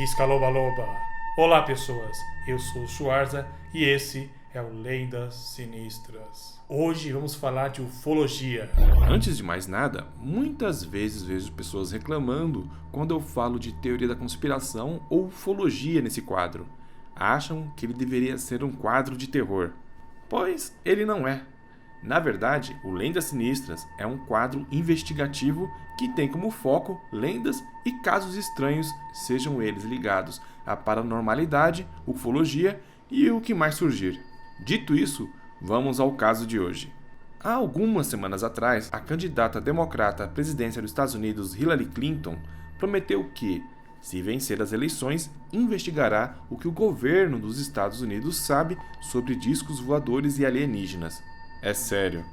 Iscaloba-loba. Olá, pessoas. Eu sou o Schwarza e esse é o Lendas Sinistras. Hoje vamos falar de ufologia. Antes de mais nada, muitas vezes vejo pessoas reclamando quando eu falo de teoria da conspiração ou ufologia nesse quadro. Acham que ele deveria ser um quadro de terror. Pois ele não é. Na verdade, o Lendas Sinistras é um quadro investigativo que tem como foco lendas e casos estranhos, sejam eles ligados à paranormalidade, ufologia e o que mais surgir. Dito isso, vamos ao caso de hoje. Há algumas semanas atrás, a candidata democrata à presidência dos Estados Unidos, Hillary Clinton, prometeu que, se vencer as eleições, investigará o que o governo dos Estados Unidos sabe sobre discos voadores e alienígenas. É sério.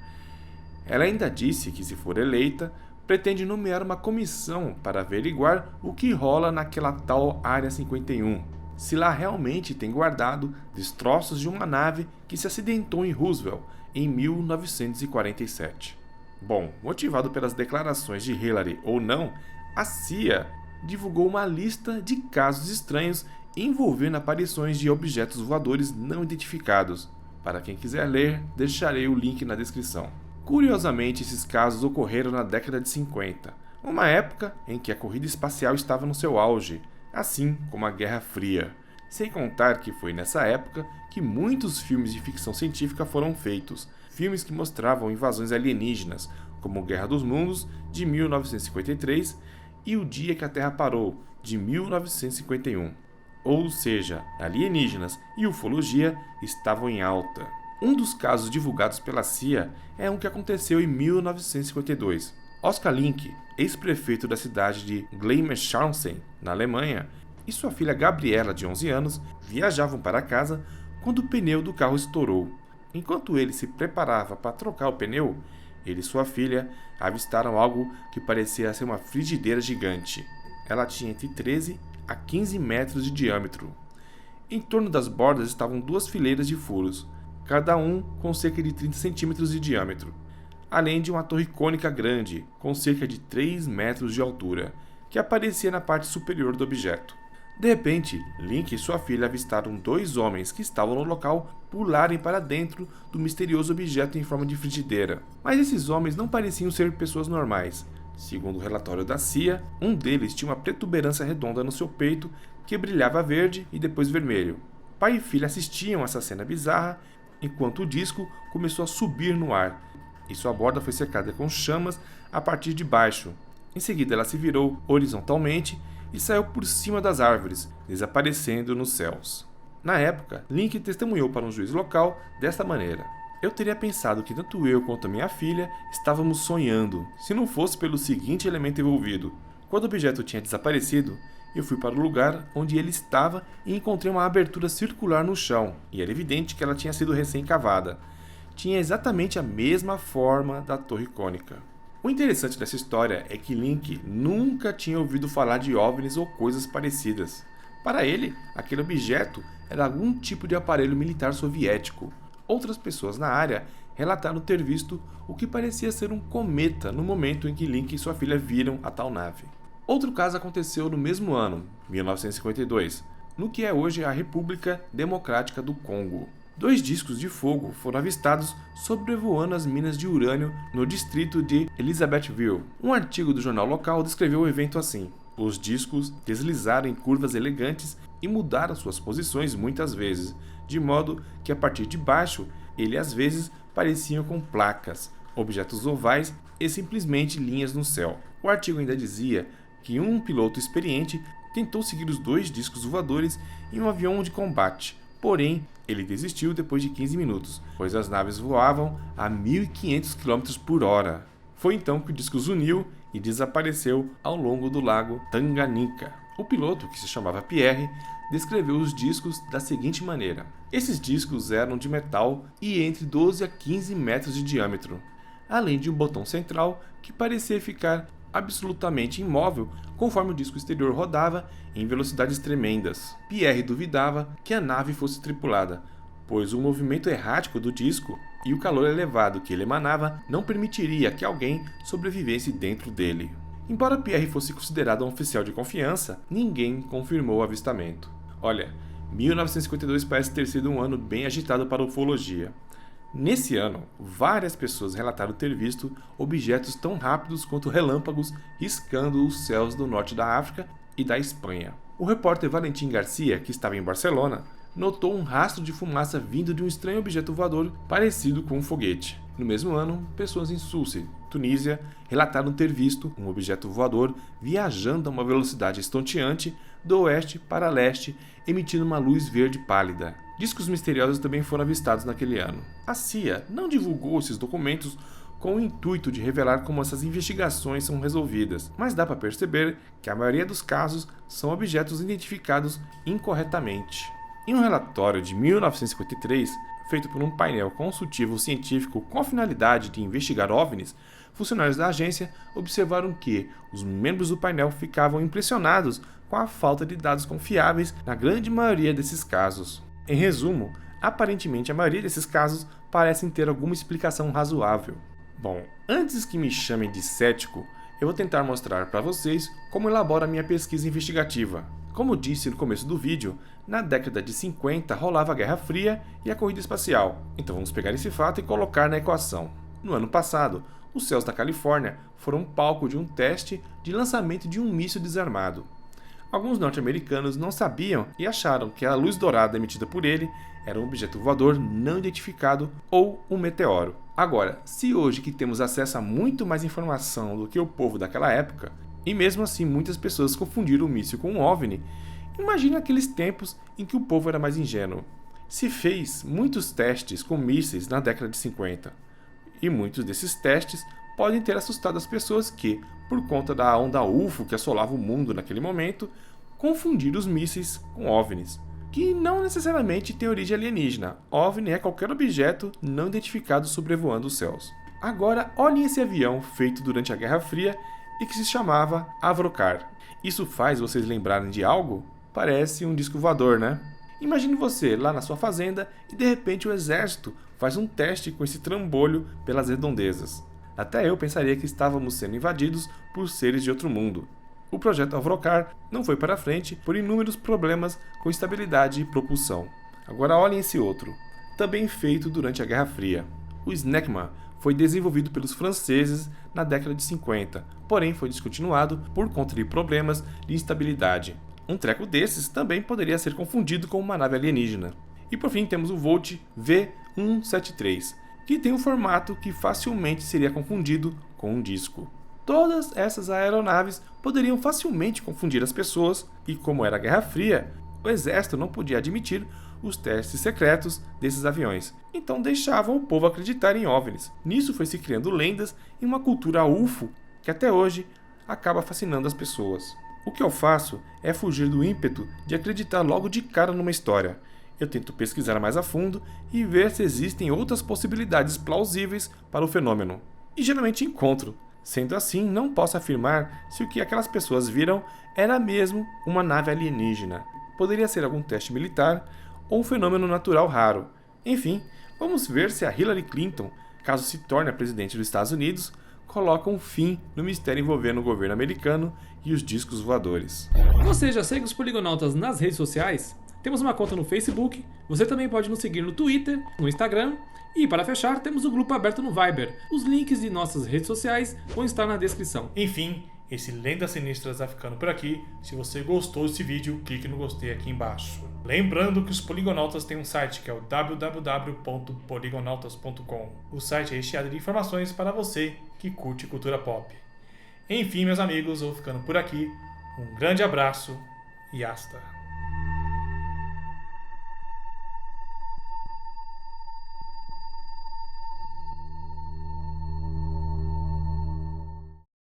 Ela ainda disse que, se for eleita, pretende nomear uma comissão para averiguar o que rola naquela tal Área 51, se lá realmente tem guardado destroços de uma nave que se acidentou em Roosevelt em 1947. Bom, motivado pelas declarações de Hillary ou não, a CIA divulgou uma lista de casos estranhos envolvendo aparições de objetos voadores não identificados. Para quem quiser ler, deixarei o link na descrição. Curiosamente, esses casos ocorreram na década de 50, uma época em que a corrida espacial estava no seu auge, assim como a Guerra Fria. Sem contar que foi nessa época que muitos filmes de ficção científica foram feitos, filmes que mostravam invasões alienígenas, como Guerra dos Mundos, de 1953, e O Dia que a Terra Parou, de 1951. Ou seja, alienígenas e ufologia estavam em alta. Um dos casos divulgados pela CIA é um que aconteceu em 1952. Oskar Link, ex-prefeito da cidade de Gleimershausen, na Alemanha, e sua filha Gabriela, de 11 anos, viajavam para casa quando o pneu do carro estourou. Enquanto ele se preparava para trocar o pneu, ele e sua filha avistaram algo que parecia ser uma frigideira gigante. Ela tinha entre 13 a 15 metros de diâmetro. Em torno das bordas estavam duas fileiras de furos, cada um com cerca de 30 centímetros de diâmetro, além de uma torre cônica grande, com cerca de 3 metros de altura, que aparecia na parte superior do objeto. De repente, Link e sua filha avistaram dois homens que estavam no local pularem para dentro do misterioso objeto em forma de frigideira. Mas esses homens não pareciam ser pessoas normais. Segundo o relatório da CIA, um deles tinha uma protuberância redonda no seu peito que brilhava verde e depois vermelho. Pai e filha assistiam a essa cena bizarra enquanto o disco começou a subir no ar e sua borda foi cercada com chamas a partir de baixo. Em seguida, ela se virou horizontalmente e saiu por cima das árvores, desaparecendo nos céus. Na época, Link testemunhou para um juiz local desta maneira: "Eu teria pensado que tanto eu quanto a minha filha estávamos sonhando, se não fosse pelo seguinte elemento envolvido. Quando o objeto tinha desaparecido, eu fui para o lugar onde ele estava e encontrei uma abertura circular no chão, e era evidente que ela tinha sido recém-cavada. Tinha exatamente a mesma forma da torre cônica." O interessante dessa história é que Link nunca tinha ouvido falar de OVNIs ou coisas parecidas. Para ele, aquele objeto era algum tipo de aparelho militar soviético. Outras pessoas na área relataram ter visto o que parecia ser um cometa no momento em que Link e sua filha viram a tal nave. Outro caso aconteceu no mesmo ano, 1952, no que é hoje a República Democrática do Congo. Dois discos de fogo foram avistados sobrevoando as minas de urânio no distrito de Elizabethville. Um artigo do jornal local descreveu o evento assim: "Os discos deslizaram em curvas elegantes e mudaram suas posições muitas vezes, de modo que a partir de baixo, ele às vezes pareciam com placas, objetos ovais e simplesmente linhas no céu." O artigo ainda dizia que um piloto experiente tentou seguir os dois discos voadores em um avião de combate, porém ele desistiu depois de 15 minutos, pois as naves voavam a 1.500 km por hora. Foi então que o disco zuniu e desapareceu ao longo do lago Tanganyika. O piloto, que se chamava Pierre, descreveu os discos da seguinte maneira: "Esses discos eram de metal e entre 12 a 15 metros de diâmetro, além de um botão central que parecia ficar absolutamente imóvel conforme o disco exterior rodava em velocidades tremendas." Pierre duvidava que a nave fosse tripulada, pois o movimento errático do disco e o calor elevado que ele emanava não permitiria que alguém sobrevivesse dentro dele. Embora Pierre fosse considerado um oficial de confiança, ninguém confirmou o avistamento. Olha, 1952 parece ter sido um ano bem agitado para a ufologia. Nesse ano, várias pessoas relataram ter visto objetos tão rápidos quanto relâmpagos riscando os céus do norte da África e da Espanha. O repórter Valentim Garcia, que estava em Barcelona, notou um rastro de fumaça vindo de um estranho objeto voador parecido com um foguete. No mesmo ano, pessoas em Sousse, Tunísia, relataram ter visto um objeto voador viajando a uma velocidade estonteante do oeste para leste, emitindo uma luz verde pálida. Discos misteriosos também foram avistados naquele ano. A CIA não divulgou esses documentos com o intuito de revelar como essas investigações são resolvidas, mas dá para perceber que a maioria dos casos são objetos identificados incorretamente. Em um relatório de 1953, feito por um painel consultivo científico com a finalidade de investigar OVNIs, funcionários da agência observaram que os membros do painel ficavam impressionados com a falta de dados confiáveis na grande maioria desses casos. Em resumo, aparentemente a maioria desses casos parecem ter alguma explicação razoável. Bom, antes que me chamem de cético, eu vou tentar mostrar para vocês como elaboro a minha pesquisa investigativa. Como disse no começo do vídeo, na década de 50 rolava a Guerra Fria e a corrida espacial, então vamos pegar esse fato e colocar na equação. No ano passado, os céus da Califórnia foram palco de um teste de lançamento de um míssil desarmado. Alguns norte-americanos não sabiam e acharam que a luz dourada emitida por ele era um objeto voador não identificado ou um meteoro. Agora, se hoje que temos acesso a muito mais informação do que o povo daquela época, e mesmo assim muitas pessoas confundiram o míssil com um OVNI, imagine aqueles tempos em que o povo era mais ingênuo. Se fez muitos testes com mísseis na década de 50, e muitos desses testes podem ter assustado as pessoas que, por conta da onda UFO que assolava o mundo naquele momento, confundiram os mísseis com OVNIs, que não necessariamente tem origem alienígena. OVNI é qualquer objeto não identificado sobrevoando os céus. Agora, olhem esse avião feito durante a Guerra Fria e que se chamava Avrocar. Isso faz vocês lembrarem de algo? Parece um disco voador, né? Imagine você lá na sua fazenda e de repente o exército faz um teste com esse trambolho pelas redondezas. Até eu pensaria que estávamos sendo invadidos por seres de outro mundo. O projeto Avrocar não foi para frente por inúmeros problemas com estabilidade e propulsão. Agora olhem esse outro, também feito durante a Guerra Fria. O Snecman foi desenvolvido pelos franceses na década de 50, porém foi descontinuado por conta de problemas de instabilidade. Um treco desses também poderia ser confundido com uma nave alienígena. E por fim temos o Volt V173, que tem um formato que facilmente seria confundido com um disco. Todas essas aeronaves poderiam facilmente confundir as pessoas e, como era a Guerra Fria, o exército não podia admitir os testes secretos desses aviões, então deixavam o povo acreditar em OVNIs. Nisso foi se criando lendas e uma cultura UFO que até hoje acaba fascinando as pessoas. O que eu faço é fugir do ímpeto de acreditar logo de cara numa história. Eu tento pesquisar mais a fundo e ver se existem outras possibilidades plausíveis para o fenômeno. E geralmente encontro. Sendo assim, não posso afirmar se o que aquelas pessoas viram era mesmo uma nave alienígena. Poderia ser algum teste militar ou um fenômeno natural raro. Enfim, vamos ver se a Hillary Clinton, caso se torne a presidente dos Estados Unidos, coloca um fim no mistério envolvendo o governo americano e os discos voadores. Você já segue os Poligonautas nas redes sociais? Temos uma conta no Facebook, você também pode nos seguir no Twitter, no Instagram e, para fechar, temos o grupo aberto no Viber. Os links de nossas redes sociais vão estar na descrição. Enfim, esse Lendas Sinistras vai ficando por aqui. Se você gostou desse vídeo, clique no gostei aqui embaixo. Lembrando que os Poligonautas têm um site que é o www.poligonautas.com. O site é recheado de informações para você que curte cultura pop. Enfim, meus amigos, vou ficando por aqui. Um grande abraço e hasta!